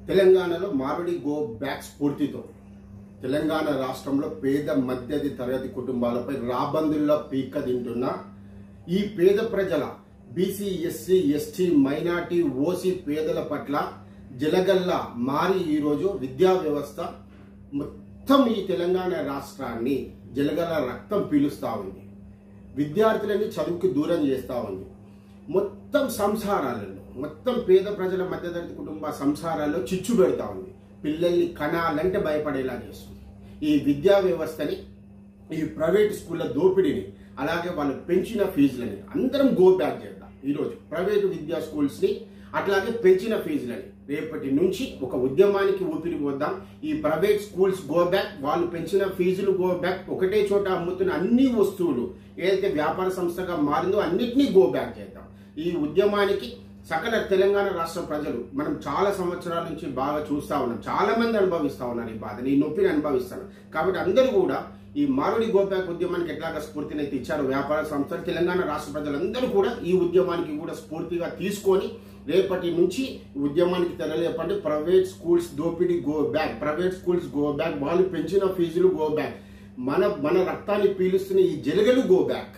తెలంగాణలో మామిడి go back స్ఫూర్తితో తెలంగాణ రాష్ట్రంలో పేద మధ్యది తరగతి కుటుంబాలపై రాబందుల్లో పీక్క తింటున్న ఈ పేద ప్రజల BC SC ST minority OC పేదల పట్ల జలగల్లా మారి ఈరోజు విద్యా వ్యవస్థ మొత్తం ఈ తెలంగాణ రాష్ట్రాన్ని జలగల రక్తం పీలుస్తా ఉంది. విద్యార్థులని చదువుకి దూరం చేస్తా ఉంది. మొత్తం సంసారాలలో మొత్తం పేద ప్రజల మధ్యతరగతి కుటుంబ సంసారాల్లో చిచ్చు పెడతా ఉంది. పిల్లల్ని కనాలంటే భయపడేలా చేస్తుంది. ఈ విద్యా వ్యవస్థని, ఈ ప్రైవేట్ స్కూళ్ళ దోపిడీని, అలాగే వాళ్ళు పెంచిన ఫీజులని అందరం గో బ్యాక్ చేద్దాం. ఈరోజు ప్రైవేటు విద్యా స్కూల్స్ ని అట్లాగే పెంచిన ఫీజులని రేపటి నుంచి ఒక ఉద్యమానికి ఊపిరి పోద్దాం. ఈ ప్రైవేట్ స్కూల్స్ గో బ్యాక్, వాళ్ళు పెంచిన ఫీజులు గో బ్యాక్, ఒకటే చోట అమ్ముతున్న అన్ని వస్తువులు ఏదైతే వ్యాపార సంస్థగా మారిందో అన్నిటినీ గో బ్యాక్ చేద్దాం. ఈ ఉద్యమానికి సకల తెలంగాణ రాష్ట్ర ప్రజలు మనం చాలా సంవత్సరాల నుంచి బాగా చూస్తా ఉన్నాం. చాలా మంది అనుభవిస్తా ఉన్నారు ఈ బాధని, ఈ నొప్పిని అనుభవిస్తారు. కాబట్టి అందరూ కూడా ఈ మామిడి గో బ్యాక్ ఉద్యమానికి ఎట్లాగా స్ఫూర్తినైతే ఇచ్చారు వ్యాపార సంస్థలు, తెలంగాణ రాష్ట్ర ప్రజలందరూ కూడా ఈ ఉద్యమానికి కూడా స్ఫూర్తిగా తీసుకొని రేపటి నుంచి ఉద్యమానికి తెరలేపండి. ప్రైవేట్ స్కూల్స్ దోపిడీ go back, private schools go back, వాళ్ళు పెంచిన ఫీజులు గో బ్యాక్, మన రక్తాన్ని పీలుస్తున్న ఈ జలగలు గో బ్యాక్.